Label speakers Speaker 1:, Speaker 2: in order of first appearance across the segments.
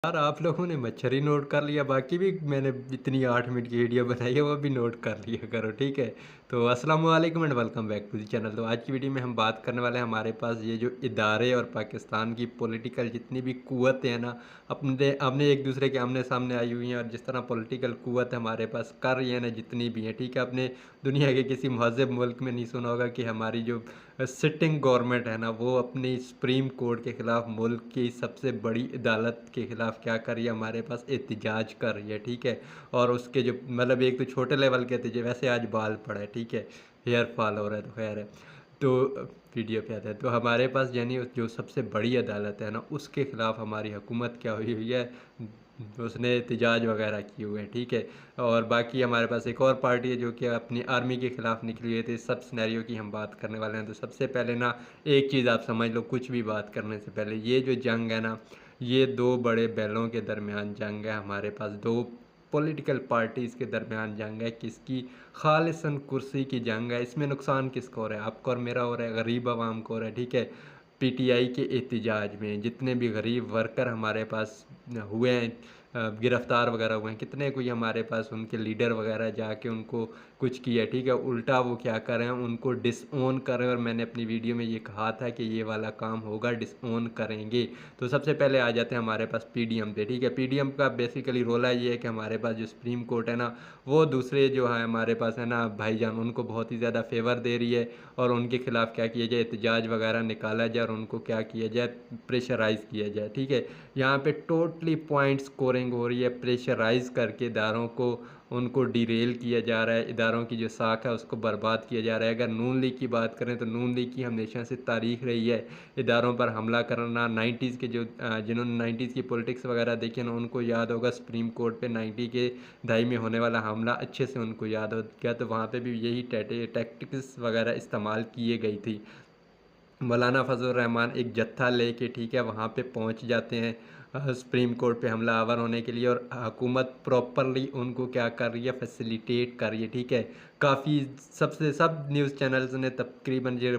Speaker 1: यार आप लोगों ने मच्छर ही नोट कर लिया, बाकी भी मैंने इतनी 8 मिनट की वीडियो बनाई है वो भी नोट कर लिया करो, ठीक है। तो अस्सलाम वालेकुम and welcome back to the channel. तो आज की वीडियो में हम बात करने वाले हैं हमारे पास ये जो इदारे और पाकिस्तान की पॉलिटिकल जितनी भी कुव्वतें हैं ना, अपने अपने एक दूसरे के आमने सामने आई हुई हैं, और जिस तरह पॉलिटिकल कुव्वत हमारे पास कर रही है ना जितनी भी हैं, ठीक है। अपने दुनिया के किसी महज़ब मुल्क में नहीं सुना होगा कि हमारी जो सिटिंग गवर्नमेंट है ना वो अपनी सुप्रीम कोर्ट के ख़िलाफ़, मुल्क की सबसे बड़ी अदालत के ख़िलाफ़ क्या कर रही है, हमारे पास एहतिजाज कर रही है, ठीक है। और उसके जो मतलब एक तो छोटे लेवल के थे, वैसे आज बाल पड़ा है, ठीक है, हेयर फॉल हो रहा है, तो खैर है। तो वीडियो पे आता है, तो हमारे पास यानी जो सबसे बड़ी अदालत है ना उसके ख़िलाफ़ हमारी हुकूमत क्या हुई हुई है, उसने एहतिजाज वगैरह किए हुए हैं, ठीक है। और बाकी हमारे पास एक और पार्टी है जो कि अपनी आर्मी के ख़िलाफ़ निकली हुई थी। सब सिनेरियो की हम बात करने वाले हैं। तो सबसे पहले ना एक चीज़ आप समझ लो, कुछ भी बात करने से पहले, ये जो जंग है ना, ये दो बड़े बैलों के दरमियान जंग है। हमारे पास दो पॉलिटिकल पार्टीज़ के दरमियान जंग है, किसकी? खालिसन कुर्सी की जंग है। इसमें नुकसान किसको हो रहा है? आपको और मेरा हो रहा है, गरीब आवाम को हो रहा है, ठीक है। पीटीआई के एहतिजाज में जितने भी गरीब वर्कर हमारे पास हुए हैं, गिरफ़्तार वगैरह हुए हैं, कितने कोई हमारे पास उनके लीडर वगैरह जाके उनको कुछ किया, ठीक है। उल्टा वो क्या कर रहे हैं, उनको डिसओन कर रहे हैं। और मैंने अपनी वीडियो में ये कहा था कि ये वाला काम होगा, डिसओन करेंगे। तो सबसे पहले आ जाते हैं हमारे पास पीडीएम पे, ठीक है। पीडीएम का बेसिकली रोला ये है कि हमारे पास जो सुप्रीम कोर्ट है ना, वो दूसरे जो है हमारे पास है ना भाईजान, उनको बहुत ही ज़्यादा फेवर दे रही है। और उनके खिलाफ़ क्या किया जाए, एहतजाज वगैरह निकाला जाए और उनको क्या किया जाए, प्रेशराइज़ किया जाए, ठीक है। यहाँ पे टोटली पॉइंट स्कोरिंग हो रही है, प्रेशराइज़ करके इदारों को, उनको डिरेल किया जा रहा है, इदारों की जो साख है उसको बर्बाद किया जा रहा है। अगर नून लीग की बात करें तो नून लीग की हमेशा से तारीख रही है इदारों पर हमला करना। 90s के जो जिन्होंने 90s की पॉलिटिक्स वगैरह देखी ना, उनको याद होगा सुप्रीम कोर्ट पे 90 के दहाई में होने वाला हमला अच्छे से उनको याद हो गया। तो वहाँ पे भी यही टैक्टिक्स वगैरह इस्तेमाल किए गई थी। मौलाना फजल रहमान एक जत्था लेके, ठीक है, वहाँ पे पहुँच जाते हैं सुप्रीम कोर्ट पे हमलावर होने के लिए। और हुकूमत प्रॉपरली उनको क्या कर रही है, फैसिलिटेट कर रही है, ठीक है। काफ़ी सबसे सब न्यूज़ चैनल्स ने तकरीबन ये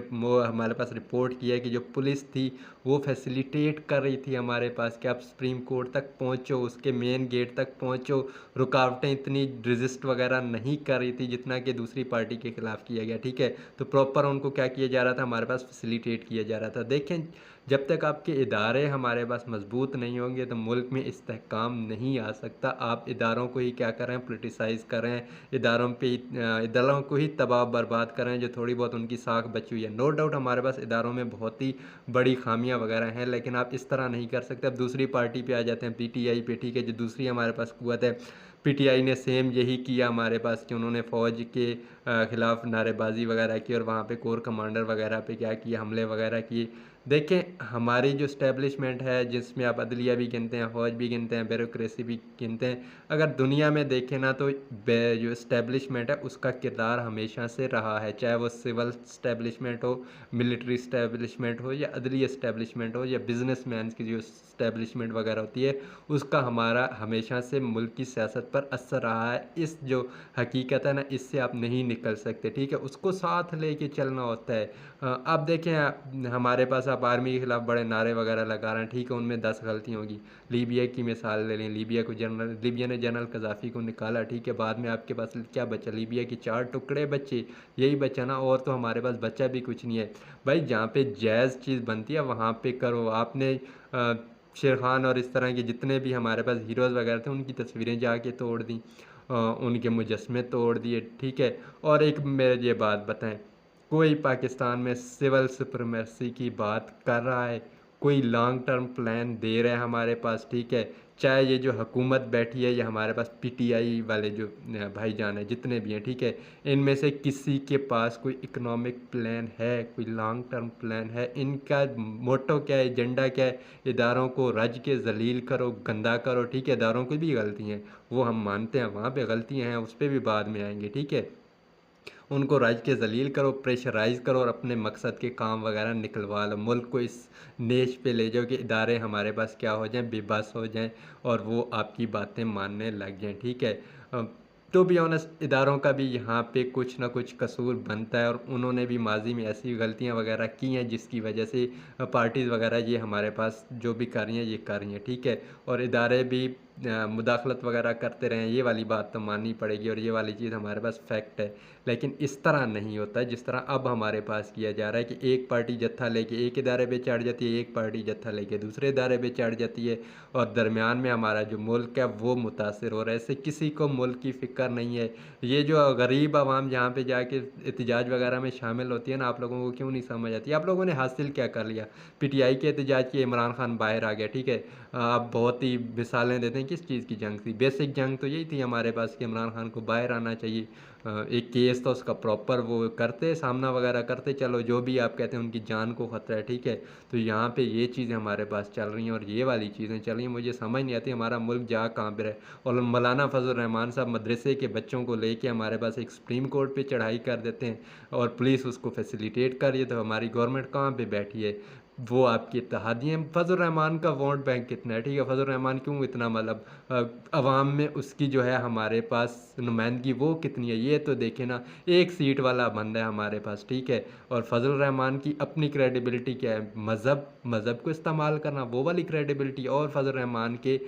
Speaker 1: हमारे पास रिपोर्ट किया है कि जो पुलिस थी वो फैसिलिटेट कर रही थी हमारे पास कि आप सुप्रीम कोर्ट तक पहुँचो, उसके मेन गेट तक पहुँचो। रुकावटें इतनी रजिस्ट वगैरह नहीं कर रही थी जितना कि दूसरी पार्टी के ख़िलाफ़ किया गया, ठीक है। तो प्रॉपर उनको क्या किया जा रहा था, हमारे पास फैसिलिटेट किया जा रहा था। देखें, जब तक आपके इदारे हमारे पास मजबूत नहीं होंगे तो मुल्क में इस्तेहकाम नहीं आ सकता। आप इदारों को ही क्या कर रहे हैं, पोलिटिसाइज़ कर रहे हैं, इदारों को ही तबाह बर्बाद कर रहे हैं जो थोड़ी बहुत उनकी साख बची हुई है। नो डाउट हमारे पास इदारों में बहुत ही बड़ी खामियां वगैरह हैं, लेकिन आप इस तरह नहीं कर सकते। अब दूसरी पार्टी पे आ जाते हैं, पीटीआई पे, ठीक है, जो दूसरी हमारे पास कुव्वत है। पीटीआई ने सेम यही किया हमारे पास कि उन्होंने फ़ौज के ख़िलाफ़ नारेबाजी वगैरह की और वहाँ पे कोर कमांडर वगैरह पे क्या किया, हमले वगैरह किए। देखें, हमारी जो इस्टेब्लिशमेंट है जिसमें आप अदलिया भी गिनते हैं, फ़ौज भी गिनते हैं, ब्यूरोक्रेसी भी गिनते हैं, अगर दुनिया में देखें ना तो जो इस्टेब्लिशमेंट है उसका किरदार हमेशा से रहा है। चाहे वो सिविल इस्टेब्लिशमेंट हो, मिलिट्री इस्टेब्लिशमेंट हो, या अदली इस्टेब्लिशमेंट हो, या बिजनेसमैन की जो इस्टेब्लिशमेंट वगैरह होती है, उसका हमारा हमेशा से मुल्क की सियासत पर असर रहा है। इस जो हकीकत है ना, इससे आप नहीं निकल सकते, ठीक है, उसको साथ लेके चलना होता है। अब देखें, हमारे पास आप आर्मी के ख़िलाफ़ बड़े नारे वगैरह लगा रहे हैं, ठीक है, उनमें 10 गलतियाँ होगी। लीबिया की मिसाल ले लें, लीबिया ने जनरल कज़ाफ़ी को निकाला, ठीक है, बाद में आपके पास क्या बचा, लीबिया के 4 टुकड़े बचे, यही बचा ना, और तो हमारे पास बचा भी कुछ नहीं है। भाई जहाँ पे जायज़ चीज़ बनती है वहाँ पे करो। आपने शेर खान और इस तरह के जितने भी हमारे पास हीरोज़ वगैरह थे उनकी तस्वीरें जाके तोड़ दी, उनके मुजस्समे तोड़ दिए, ठीक है। और एक मेरे ये बात बताएं, कोई पाकिस्तान में सिविल सुप्रीमेसी की बात कर रहा है, कोई लॉन्ग टर्म प्लान दे रहा है हमारे पास, ठीक है। चाहे ये जो हुकूमत बैठी है या हमारे पास पीटीआई वाले जो भाईजान है जितने भी हैं, ठीक है, इनमें से किसी के पास कोई इकोनॉमिक प्लान है, कोई लॉन्ग टर्म प्लान है? इनका मोटो क्या है, एजेंडा क्या है? इदारों को रज के ज़लील करो, गंदा करो, ठीक है। इदारों की भी गलती हैं, वो हम मानते हैं, वहाँ पे गलतियाँ हैं, उस पर भी बाद में आएंगे, ठीक है। उनको रज के ज़लील करो, प्रेशराइज़ करो और अपने मकसद के काम वगैरह निकलवा लो। मुल्क को इस नेश पे ले जाओ कि इदारे हमारे पास क्या हो जाएं, बेबस हो जाएं और वो आपकी बातें मानने लग जाएं, ठीक है। टू बी ऑनेस्ट इदारों का भी यहाँ पे कुछ ना कुछ कसूर बनता है, और उन्होंने भी माजी में ऐसी गलतियाँ वगैरह की हैं जिसकी वजह से पार्टीज़ वगैरह ये हमारे पास जो भी कर रही हैं ये कर रही हैं, ठीक है। और इदारे भी मुदाखलत वगैरह करते रहें, ये वाली बात तो माननी पड़ेगी, और ये वाली चीज़ हमारे पास फैक्ट है। लेकिन इस तरह नहीं होता है जिस तरह अब हमारे पास किया जा रहा है कि एक पार्टी जत्था लेके एक इदारे पे चढ़ जाती है, एक पार्टी जत्था लेके दूसरे इदारे पे चढ़ जाती है, और दरमियान में हमारा जो मुल्क है वो मुतासर हो रहा है। इससे किसी को मुल्क की फ़िक्र नहीं है। ये जो गरीब आवाम जहाँ पे जाके एहतजाज वगैरह में शामिल होती है ना, आप लोगों को क्यों नहीं समझ आती? आप लोगों ने हासिल क्या कर लिया? पीटीआई के एहतजाज किए, इमरान खान बाहर आ गया, ठीक है। आप बहुत ही मिसालें देते हैं, किस चीज़ की जंग थी? बेसिक जंग तो यही थी हमारे पास कि इमरान खान को बाहर आना चाहिए। एक केस तो उसका प्रॉपर वो करते, सामना वगैरह करते, चलो जो भी आप कहते हैं उनकी जान को ख़तरा है, ठीक है। तो यहाँ पे ये चीज़ें हमारे पास चल रही हैं, और ये वाली चीज़ें चल रही हैं, मुझे समझ नहीं आती हमारा मुल्क जा कहाँ पे रहे। और मौलाना फजल रहमान साहब मदरसे के बच्चों को लेके हमारे पास एक सुप्रीम कोर्ट पे चढ़ाई कर देते हैं, और पुलिस उसको फैसिलिटेट कर रही है, तो हमारी गवर्नमेंट कहाँ पे बैठी है? वो आपकी इत्तेहादियाँ हैं। फजल रहमान का वोट बैंक कितना है, ठीक है। फजल रहमान क्यों इतना मतलब अवाम में उसकी जो है हमारे पास नुमाइंदगी वो कितनी है, ये तो देखें ना। एक सीट वाला बंदा है हमारे पास, ठीक है। और फजल रहमान की अपनी क्रेडिबिलिटी क्या है? मज़हब को इस्तेमाल करना, वो वाली क्रेडिबिलिटी। और फजल रहमान के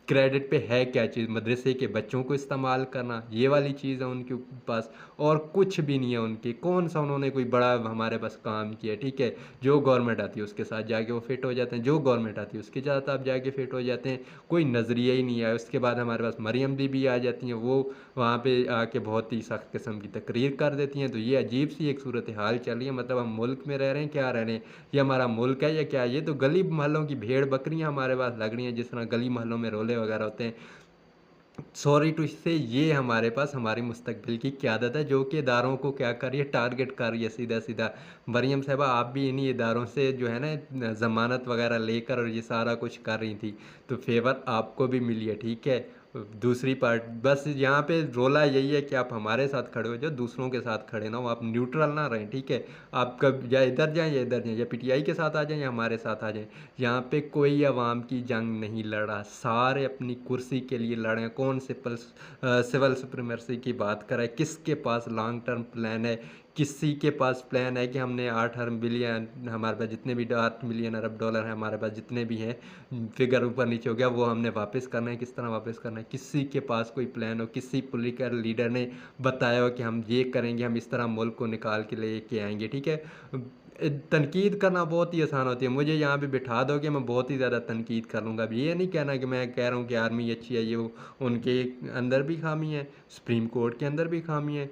Speaker 1: क्रेडिट पे है क्या चीज़? मदरसे के बच्चों को इस्तेमाल करना, ये वाली चीज़ है उनके पास, और कुछ भी नहीं है उनके। कौन सा उन्होंने कोई बड़ा हमारे पास काम किया, ठीक है। जो गवर्नमेंट आती है उसके साथ जाके वो फिट हो जाते हैं, जो गवर्नमेंट आती है उसके साथ आप जाके फिट हो जाते हैं। कोई नज़रिया ही नहीं है। उसके बाद हमारे पास मरियम बीबी आ जाती हैं, वो वहाँ पे आके बहुत ही सख्त किस्म की तकरीर कर देती हैं। तो ये अजीब सी एक सूरत हाल चल रही है। मतलब हम मुल्क में रह रहे हैं, क्या रह रहे हैं? ये हमारा मुल्क है या क्या? ये तो गली मोहल्लों की भेड़ बकरियां हमारे पास लग रही हैं, जिस तरह गली मोहल्लों में रोले वगैरह होते हैं। सॉरी टू से ये हमारे पास हमारी मुस्तकबिल की क़यादत है, जो कि इदारों को क्या कर रही है? टारगेट कर रही है सीधा सीधा। मरियम साहिबा आप भी इन्हीं इदारों से जो है ना ज़मानत वगैरह लेकर और ये सारा कुछ कर रही थी, तो फेवर आपको भी मिली है, ठीक है। दूसरी पार्ट बस यहाँ पे रोला यही है कि आप हमारे साथ खड़े हो जाओ, दूसरों के साथ खड़े ना हो, आप न्यूट्रल ना रहें, ठीक है। आप कब या इधर जाएं या इधर जाएं, या पीटीआई के साथ आ जाएं या हमारे साथ आ जाएं। यहाँ पे कोई अवाम की जंग नहीं लड़ा, सारे अपनी कुर्सी के लिए लड़े। कौन सिविल सुप्रीमेसी की बात करे? किसके पास लॉन्ग टर्म प्लान है? किसी के पास प्लान है कि हमने 8 अरब बिलियन, हमारे पास जितने भी 8 मिलियन अरब डॉलर हैं हमारे पास जितने भी हैं, फिगर ऊपर नीचे हो गया, वो हमने वापस करना है? किस तरह वापस करना है? किसी के पास कोई प्लान हो? किसी पॉलिटिकल लीडर ने बताया हो कि हम ये करेंगे, हम इस तरह मुल्क को निकाल के लेके आएंगे, ठीक है। तनकीद करना बहुत ही आसान होती है। मुझे यहाँ पे बिठा दोगे, मैं बहुत ही ज़्यादा तनकीद कर लूँगा। अब ये नहीं कहना कि मैं कह रहा हूँ कि आर्मी अच्छी है, ये वो, उनके अंदर भी खामी है, सुप्रीम कोर्ट के अंदर भी खामी है,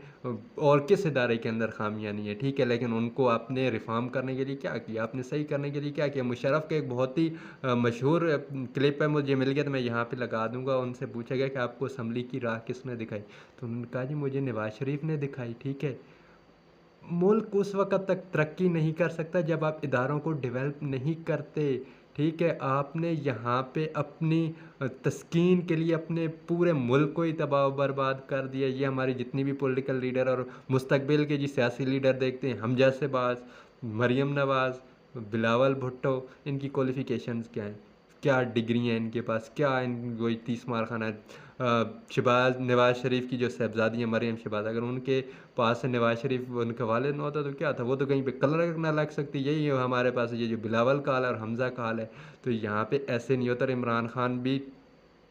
Speaker 1: और किस इदारे के अंदर खामियां नहीं है, ठीक है। लेकिन उनको आपने रिफॉर्म करने के लिए क्या किया? आपने सही करने के लिए क्या किया? मुशर्रफ का एक बहुत ही मशहूर क्लिप है, मुझे मिल गया तो मैं यहाँ पे लगा दूंगा। उनसे पूछा गया कि आपको असम्बली की राह किसने दिखाई, तो उन्होंने कहा जी मुझे नवाज शरीफ ने दिखाई, ठीक है। मुल्क उस वक़्त तक तरक्की नहीं कर सकता जब आप इदारों को डेवलप नहीं करते, ठीक है। आपने यहाँ पे अपनी तस्कीन के लिए अपने पूरे मुल्क को ही तबाह बर्बाद कर दिया। ये हमारी जितनी भी पॉलिटिकल लीडर और मुस्तकबिल के जी सियासी लीडर देखते हैं, हम जैसे बाज़, मरियम नवाज़, बिलावल भुट्टो, इनकी क्वालिफ़िकेशंस क्या हैं? क्या डिग्री हैं इनके पास? क्या इन वही 30 मार खाना है? शहबाज नवाज़ शरीफ की जो साहबजादी है मरियम शहबाज, अगर उनके पास से नवाज शरीफ उनके वालिद ना होता तो क्या था? वो तो कहीं पे कलर ना लग सकती। यही है हमारे पास ये जो बिलावल का हाल है और हमज़ा का हाल है। तो यहाँ पे ऐसे नहीं होता। इमरान खान भी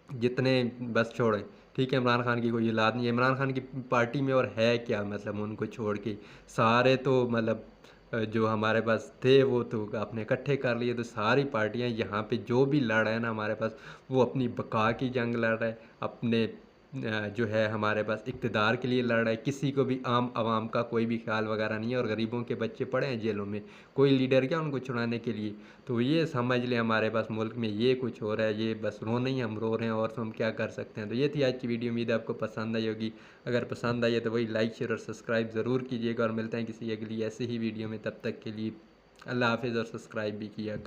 Speaker 1: जितने बस छोड़ें, ठीक है। इमरान खान की कोई औलाद नहीं है, इमरान खान की पार्टी में और है क्या? मतलब उनको छोड़ के सारे तो मतलब जो हमारे पास थे वो तो आपने इकट्ठे कर लिए। तो सारी पार्टियां यहाँ पे जो भी लड़ रहे हैं ना हमारे पास, वो अपनी बका की जंग लड़ रहे हैं, अपने जो है हमारे पास इक़्तिदार के लिए लड़ रहा है। किसी को भी आम आवाम का कोई भी ख्याल वगैरह नहीं है, और गरीबों के बच्चे पड़े हैं जेलों में, कोई लीडर क्या उनको छुड़ाने के लिए? तो ये समझ लें हमारे पास मुल्क में ये कुछ हो रहा है, ये बस रो नहीं हम रो रहे हैं, और तो हम क्या कर सकते हैं। तो ये थी आज की वीडियो, उम्मीद है आपको पसंद आई होगी। अगर पसंद आई है तो वही लाइक शेयर और सब्सक्राइब ज़रूर कीजिएगा, और मिलते हैं किसी अगली ऐसी ही वीडियो में। तब तक के लिए अल्लाह हाफिज़, और सब्सक्राइब भी किया करो।